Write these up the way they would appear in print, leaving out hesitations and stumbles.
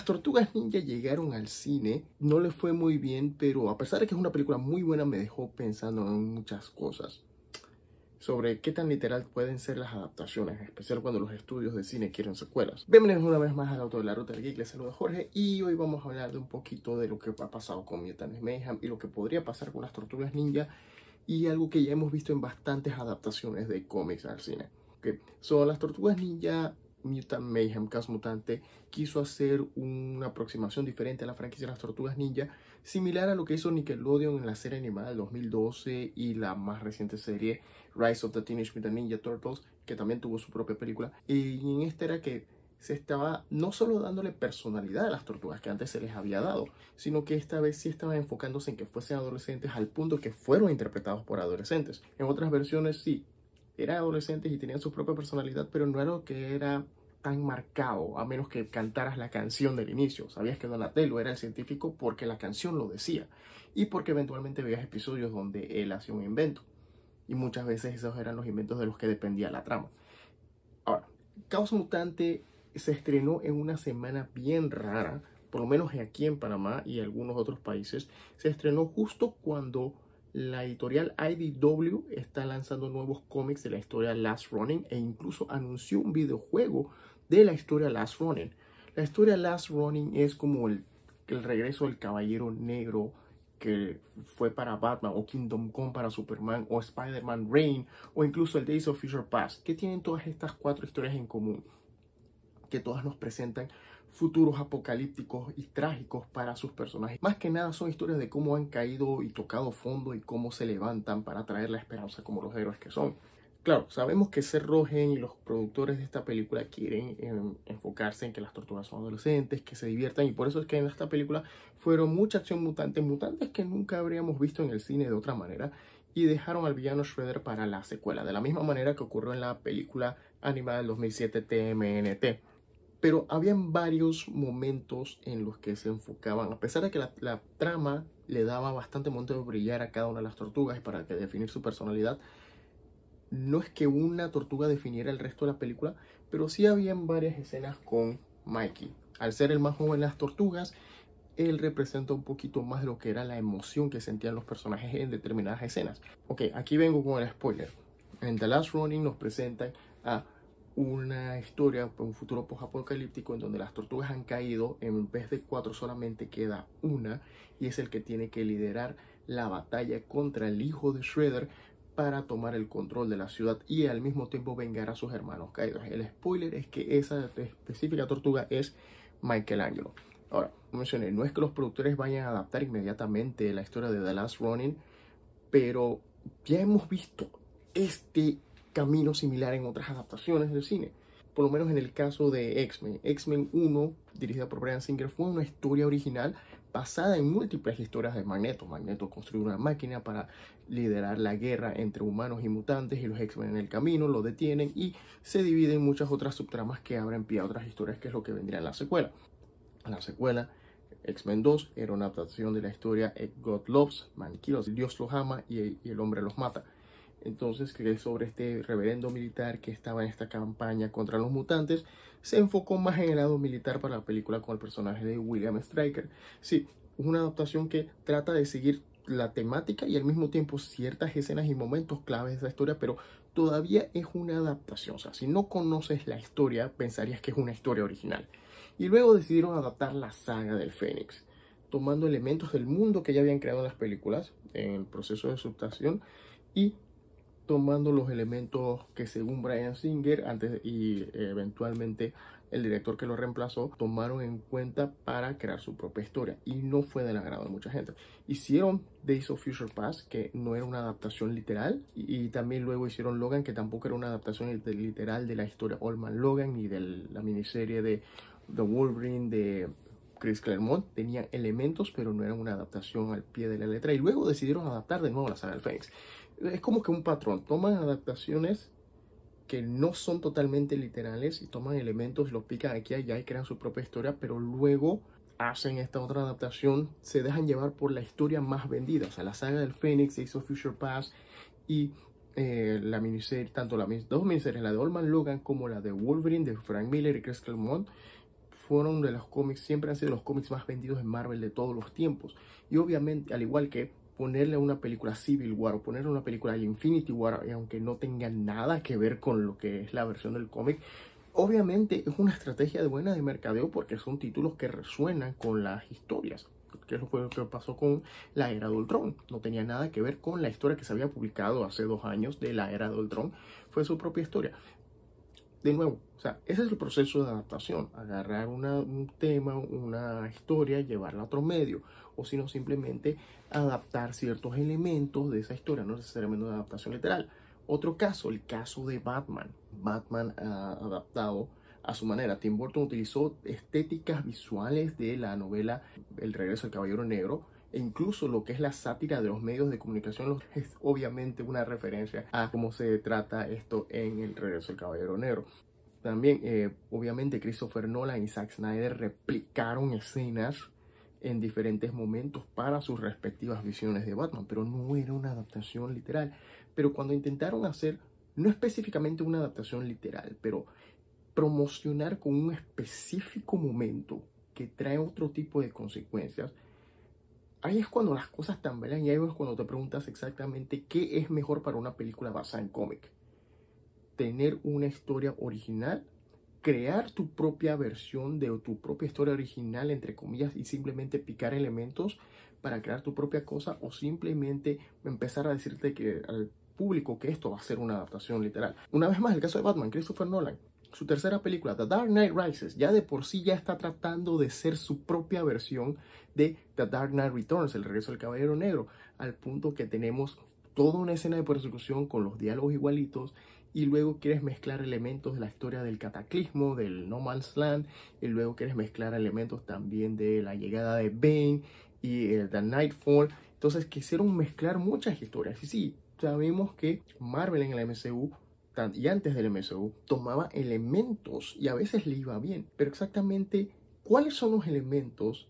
Las Tortugas Ninja llegaron al cine, no le fue muy bien, pero a pesar de que es una película muy buena, me dejó pensando en muchas cosas sobre qué tan literal pueden ser las adaptaciones, en especial cuando los estudios de cine quieren secuelas. Bienvenidos una vez más al Auto de la Ruta del Geek, les saluda Jorge y hoy vamos a hablar de un poquito de lo que ha pasado con Mutant Mayhem y lo que podría pasar con las Tortugas Ninja y algo que ya hemos visto en bastantes adaptaciones de cómics al cine. Que son las Tortugas Ninja. Mutant Mayhem, Caos Mutante, quiso hacer una aproximación diferente a la franquicia de las Tortugas Ninja, similar a lo que hizo Nickelodeon en la serie animada del 2012 y la más reciente serie Rise of the Teenage Mutant Ninja Turtles, que también tuvo su propia película. Y en esta era que se estaba no solo dándole personalidad a las tortugas que antes se les había dado, sino que esta vez sí estaban enfocándose en que fuesen adolescentes al punto que fueron interpretados por adolescentes. En otras versiones sí, eran adolescentes y tenían su propia personalidad, pero no era lo que era tan marcado, a menos que cantaras la canción del inicio. Sabías que Donatello era el científico porque la canción lo decía y porque eventualmente veías episodios donde él hacía un invento. Y muchas veces esos eran los inventos de los que dependía la trama. Ahora, Caos Mutante se estrenó en una semana bien rara, por lo menos aquí en Panamá y algunos otros países. Se estrenó justo cuando la editorial IDW está lanzando nuevos cómics de la historia Last Ronin e incluso anunció un videojuego de la historia Last Ronin. La historia Last Ronin es como el regreso del Caballero Negro que fue para Batman, o Kingdom Come para Superman, o Spider-Man Reign, o incluso el Days of Future Past, que tienen todas estas cuatro historias en común, que todas nos presentan futuros apocalípticos y trágicos para sus personajes. Más que nada son historias de cómo han caído y tocado fondo y cómo se levantan para traer la esperanza como los héroes que son. Claro, sabemos que Seth Rogen y los productores de esta película quieren enfocarse en que las tortugas son adolescentes, que se diviertan, y por eso es que en esta película fueron mucha acción mutante, mutantes que nunca habríamos visto en el cine de otra manera, y dejaron al villano Shredder para la secuela, de la misma manera que ocurrió en la película animada del 2007 TMNT. Pero habían varios momentos en los que se enfocaban, a pesar de que la trama le daba bastante momento de brillar a cada una de las tortugas para que definir su personalidad. No es que una tortuga definiera el resto de la película, pero sí habían varias escenas con Mikey. Al ser el más joven de las tortugas, él representa un poquito más de lo que era la emoción que sentían los personajes en determinadas escenas. Ok, aquí vengo con el spoiler. En The Last Ronin nos presentan a una historia, un futuro post-apocalíptico en donde las tortugas han caído, en vez de 4 solamente queda una, y es el que tiene que liderar la batalla contra el hijo de Shredder para tomar el control de la ciudad y al mismo tiempo vengar a sus hermanos caídos. El spoiler es que esa específica tortuga es Michelangelo. Ahora, como mencioné, no es que los productores vayan a adaptar inmediatamente la historia de The Last Ronin, pero ya hemos visto este camino similar en otras adaptaciones del cine. Por lo menos en el caso de X-Men. X-Men 1, dirigida por Bryan Singer, fue una historia original basada en múltiples historias de Magneto. Magneto construyó una máquina para liderar la guerra entre humanos y mutantes, y los X-Men en el camino lo detienen y se dividen en muchas otras subtramas que abren pie a otras historias, que es lo que vendría en la secuela. La secuela, X-Men 2, era una adaptación de la historia God Loves, Man Kills, Dios los ama y el hombre los mata. Entonces, que es sobre este reverendo militar que estaba en esta campaña contra los mutantes. Se enfocó más en el lado militar para la película con el personaje de William Stryker. Sí, es una adaptación que trata de seguir la temática y al mismo tiempo ciertas escenas y momentos claves de esa historia, pero todavía es una adaptación. O sea, si no conoces la historia, pensarías que es una historia original. Y luego decidieron adaptar la saga del Fénix, tomando elementos del mundo que ya habían creado en las películas, en el proceso de adaptación, y tomando los elementos que según Bryan Singer antes y eventualmente el director que lo reemplazó tomaron en cuenta para crear su propia historia, y no fue del agrado de mucha gente. Hicieron Days of Future Past, que no era una adaptación literal, y también luego hicieron Logan, que tampoco era una adaptación literal de la historia Old Man Logan ni de la miniserie de The Wolverine de Chris Claremont. Tenían elementos, pero no eran una adaptación al pie de la letra, y luego decidieron adaptar de nuevo la saga del Fénix. Es como que un patrón, toman adaptaciones que no son totalmente literales y toman elementos, los pican aquí y allá y crean su propia historia, pero luego hacen esta otra adaptación, se dejan llevar por la historia más vendida. O sea, la saga del Fénix, Days of Future Past y la miniserie, tanto las dos miniseries, la de Old Man Logan como la de Wolverine de Frank Miller y Chris Claremont, fueron de los cómics, siempre han sido los cómics más vendidos en Marvel de todos los tiempos. Y obviamente, al igual que ponerle a una película Civil War o ponerle a una película el Infinity War, aunque no tenga nada que ver con lo que es la versión del cómic, obviamente es una estrategia buena de mercadeo porque son títulos que resuenan con las historias. Que eso fue lo que pasó con la Era de Ultron. No tenía nada que ver con la historia que se había publicado hace 2 años de la Era de Ultron. Fue su propia historia. De nuevo, o sea, ese es el proceso de adaptación. Agarrar un tema, una historia, llevarla a otro medio. O si no, simplemente adaptar ciertos elementos de esa historia, no necesariamente una adaptación literal. Otro caso, el caso de Batman. Batman adaptado a su manera. Tim Burton utilizó estéticas visuales de la novela El regreso del Caballero Negro, e incluso lo que es la sátira de los medios de comunicación es obviamente una referencia a cómo se trata esto en El regreso del Caballero Negro. También, obviamente, Christopher Nolan y Zack Snyder replicaron escenas en diferentes momentos para sus respectivas visiones de Batman, pero no era una adaptación literal. Pero cuando intentaron hacer, no específicamente una adaptación literal, pero promocionar con un específico momento que trae otro tipo de consecuencias, ahí es cuando las cosas tambalean y ahí es cuando te preguntas exactamente qué es mejor para una película basada en cómic. Tener una historia original, crear tu propia versión de tu propia historia original, entre comillas, y simplemente picar elementos para crear tu propia cosa, o simplemente empezar a decirte que al público que esto va a ser una adaptación literal. Una vez más, el caso de Batman, Christopher Nolan. Su tercera película, The Dark Knight Rises, ya de por sí ya está tratando de ser su propia versión de The Dark Knight Returns, el regreso del Caballero Negro, al punto que tenemos toda una escena de persecución con los diálogos igualitos, y luego quieres mezclar elementos de la historia del cataclismo, del No Man's Land, y luego quieres mezclar elementos también de la llegada de Bane y The Nightfall. Entonces quisieron mezclar muchas historias. Y sí, sabemos que Marvel en el MCU y antes del MCU tomaba elementos y a veces le iba bien, pero exactamente cuáles son los elementos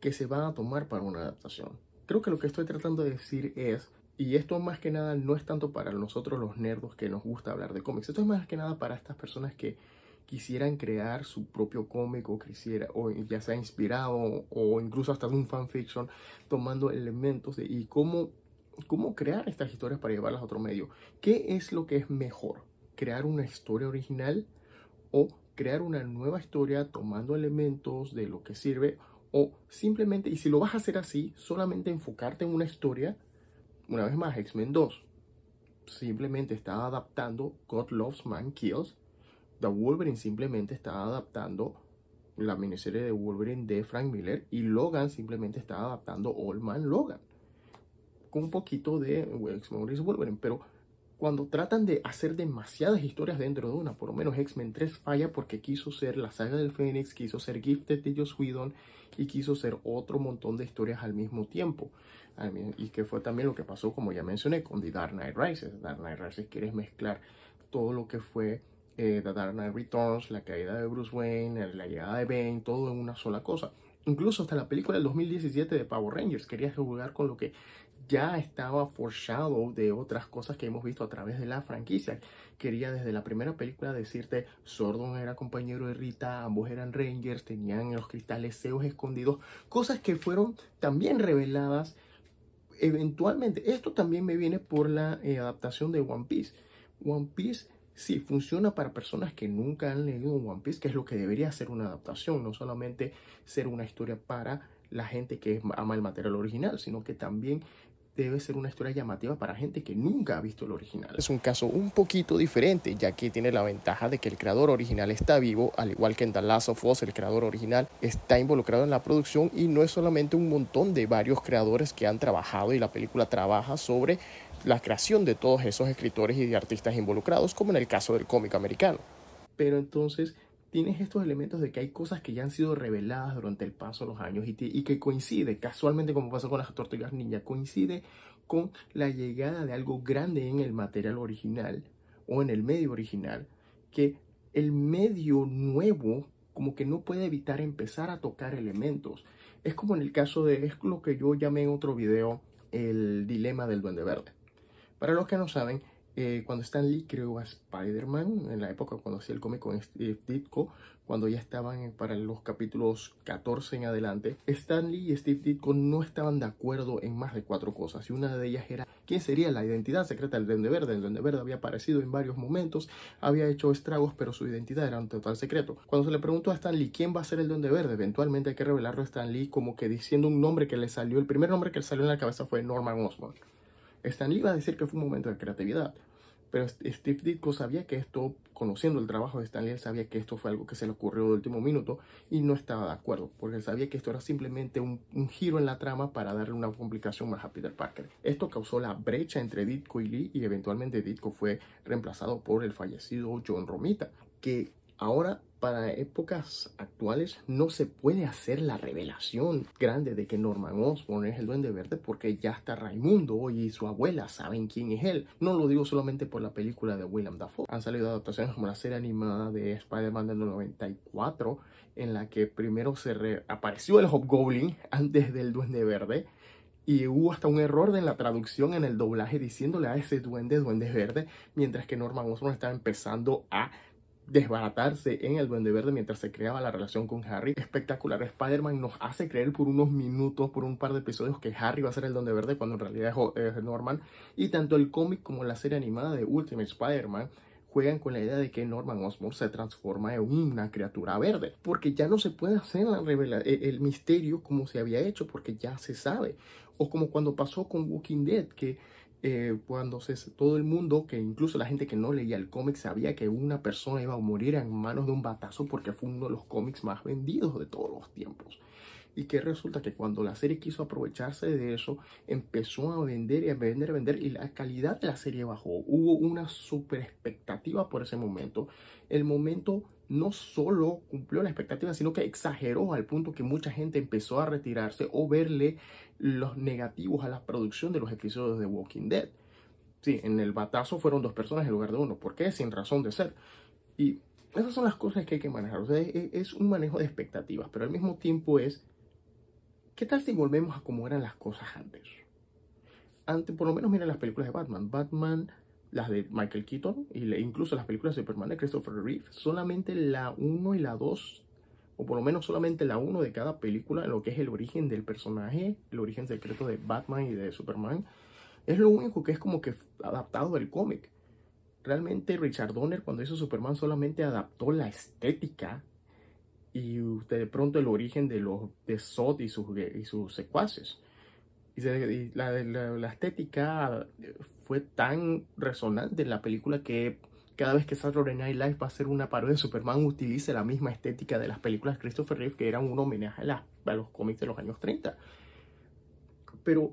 que se van a tomar para una adaptación. Creo que lo que estoy tratando de decir es, y esto más que nada no es tanto para nosotros los nerdos que nos gusta hablar de cómics, esto es más que nada para estas personas que quisieran crear su propio cómic o ya sea inspirado o incluso hasta un fanfiction, tomando elementos y cómo crear estas historias para llevarlas a otro medio. ¿Qué es lo que es mejor? ¿Crear una historia original o crear una nueva historia tomando elementos de lo que sirve? O simplemente, y si lo vas a hacer así, solamente enfocarte en una historia. Una vez más, X-Men 2 simplemente está adaptando God Loves Man Kills. The Wolverine simplemente está adaptando la miniserie de Wolverine de Frank Miller. Y Logan simplemente está adaptando Old Man Logan, con un poquito de X-Men Wolverine. Pero cuando tratan de hacer demasiadas historias dentro de una, por lo menos X-Men 3 falla porque quiso ser la saga del Fénix, quiso ser Gifted de Joss Whedon y quiso ser otro montón de historias al mismo tiempo. Y que fue también lo que pasó, como ya mencioné, con The Dark Knight Rises. Dark Knight Rises quieres mezclar todo lo que fue The Dark Knight Returns, la caída de Bruce Wayne, la llegada de Bane, todo en una sola cosa. Incluso hasta la película del 2017 de Power Rangers querías jugar con lo que ya estaba foreshadow de otras cosas que hemos visto a través de la franquicia. Quería desde la primera película decirte, Zordon era compañero de Rita, ambos eran Rangers, tenían los cristales Zeus escondidos, cosas que fueron también reveladas eventualmente. Esto también me viene por la adaptación de One Piece. One Piece sí funciona para personas que nunca han leído One Piece, que es lo que debería ser una adaptación, no solamente ser una historia para la gente que ama el material original, sino que también debe ser una historia llamativa para gente que nunca ha visto el original. Es un caso un poquito diferente, ya que tiene la ventaja de que el creador original está vivo, al igual que en The Last of Us, el creador original está involucrado en la producción y no es solamente un montón de varios creadores que han trabajado y la película trabaja sobre la creación de todos esos escritores y de artistas involucrados, como en el caso del cómic americano. Pero entonces tienes estos elementos de que hay cosas que ya han sido reveladas durante el paso de los años y que coincide, casualmente como pasó con las Tortugas Ninja, coincide con la llegada de algo grande en el material original o en el medio original, que el medio nuevo como que no puede evitar empezar a tocar elementos. Es como en el caso de, es lo que yo llamé en otro video, el dilema del Duende Verde. Para los que no saben, Cuando Stan Lee creó a Spider-Man, en la época cuando hacía el cómic con Steve Ditko, cuando ya estaban para los capítulos 14 en adelante, Stan Lee y Steve Ditko no estaban de acuerdo en más de 4 cosas, y una de ellas era quién sería la identidad secreta del Duende Verde. El Duende Verde había aparecido en varios momentos, había hecho estragos, pero su identidad era un total secreto. Cuando se le preguntó a Stan Lee quién va a ser el Duende Verde, eventualmente hay que revelarlo a Stan Lee como que diciendo un nombre que le salió, el primer nombre que le salió en la cabeza fue Norman Osborn. Stan Lee iba a decir que fue un momento de creatividad, pero Steve Ditko sabía que esto, conociendo el trabajo de Stan Lee, él sabía que esto fue algo que se le ocurrió de último minuto y no estaba de acuerdo, porque él sabía que esto era simplemente un giro en la trama para darle una complicación más a Peter Parker. Esto causó la brecha entre Ditko y Lee, y eventualmente Ditko fue reemplazado por el fallecido John Romita, que ahora, para épocas actuales, no se puede hacer la revelación grande de que Norman Osborn es el Duende Verde, porque ya está Raimundo y su abuela saben quién es él. No lo digo solamente por la película de Willem Dafoe. Han salido adaptaciones como la serie animada de Spider-Man del 94, en la que primero apareció el Hobgoblin antes del Duende Verde. Y hubo hasta un error en la traducción en el doblaje diciéndole a ese Duende Verde, mientras que Norman Osborn estaba empezando a desbaratarse en el Duende Verde mientras se creaba la relación con Harry. Espectacular. Spider-Man nos hace creer por unos minutos, por un par de episodios, que Harry va a ser el Duende Verde cuando en realidad es Norman. Y tanto el cómic como la serie animada de Ultimate Spider-Man juegan con la idea de que Norman Osborn se transforma en una criatura verde, porque ya no se puede hacer el misterio como se había hecho, porque ya se sabe. O como cuando pasó con Walking Dead, que cuando todo el mundo, que incluso la gente que no leía el cómic, sabía que una persona iba a morir en manos de un batazo porque fue uno de los cómics más vendidos de todos los tiempos. Y que resulta que cuando la serie quiso aprovecharse de eso, empezó a vender y a vender y a vender, y la calidad de la serie bajó. Hubo una super expectativa por ese momento. El momento no solo cumplió la expectativa, sino que exageró al punto que mucha gente empezó a retirarse o verle los negativos a la producción de los episodios de Walking Dead. Sí, en el batazo fueron 2 personas en lugar de 1. ¿Por qué? Sin razón de ser. Y esas son las cosas que hay que manejar. O sea, es un manejo de expectativas, pero al mismo tiempo ¿qué tal si volvemos a cómo eran las cosas antes? Antes, por lo menos, mira las películas de Batman. Batman, las de Michael Keaton, incluso las películas de Superman de Christopher Reeve, solamente la 1 y la 2, o por lo menos solamente la 1 de cada película, en lo que es el origen del personaje, el origen secreto de Batman y de Superman, es lo único que es como que adaptado del cómic. Realmente Richard Donner, cuando hizo Superman, solamente adaptó la estética y de pronto el origen de Zod y sus secuaces. Y la estética fue tan resonante en la película que cada vez que Saturday Night Live va a hacer una parodia de Superman, utiliza la misma estética de las películas de Christopher Reeve, que eran un homenaje a los cómics de los años 30. Pero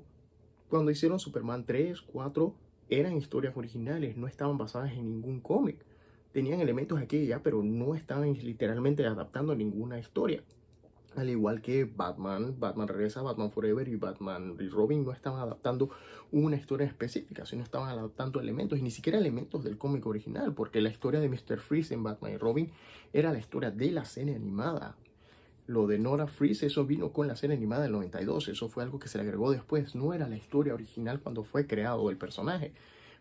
cuando hicieron Superman 3, 4, eran historias originales, no estaban basadas en ningún cómic. Tenían elementos aquí y allá, pero no estaban literalmente adaptando ninguna historia. Al igual que Batman Regresa, Batman Forever y Batman y Robin no estaban adaptando una historia específica, sino estaban adaptando elementos, y ni siquiera elementos del cómic original, porque la historia de Mr. Freeze en Batman y Robin era la historia de la serie animada. Lo de Nora Freeze, eso vino con la serie animada del 92, eso fue algo que se le agregó después, no era la historia original cuando fue creado el personaje.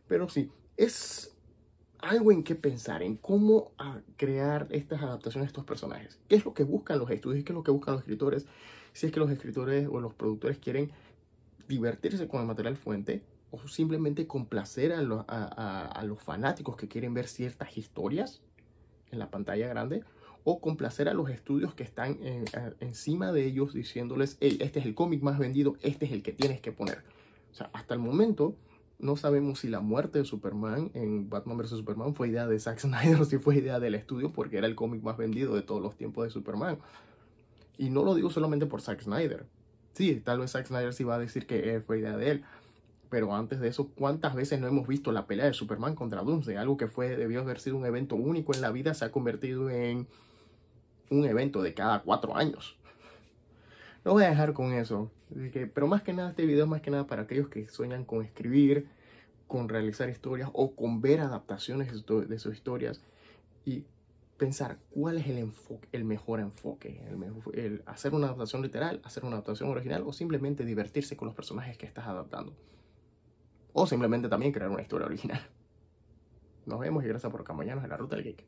Pero sí, es algo en qué pensar, en cómo crear estas adaptaciones de estos personajes. ¿Qué es lo que buscan los estudios? ¿Qué es lo que buscan los escritores? Si es que los escritores o los productores quieren divertirse con el material fuente, o simplemente complacer a los fanáticos que quieren ver ciertas historias en la pantalla grande, o complacer a los estudios que están encima de ellos diciéndoles, hey, este es el cómic más vendido, este es el que tienes que poner. O sea, hasta el momento no sabemos si la muerte de Superman en Batman vs. Superman fue idea de Zack Snyder o si fue idea del estudio, porque era el cómic más vendido de todos los tiempos de Superman. Y no lo digo solamente por Zack Snyder. Sí, tal vez Zack Snyder sí va a decir que fue idea de él. Pero antes de eso, ¿cuántas veces no hemos visto la pelea de Superman contra Doomsday? Algo que debió haber sido un evento único en la vida, se ha convertido en un evento de cada 4 años. Lo voy a dejar con eso. Pero más que nada, este video es más que nada para aquellos que sueñan con escribir, con realizar historias o con ver adaptaciones de sus historias y pensar cuál es el mejor enfoque, el hacer una adaptación literal, hacer una adaptación original, o simplemente divertirse con los personajes que estás adaptando. O simplemente también crear una historia original. Nos vemos y gracias por acompañarnos en la Ruta del Geek.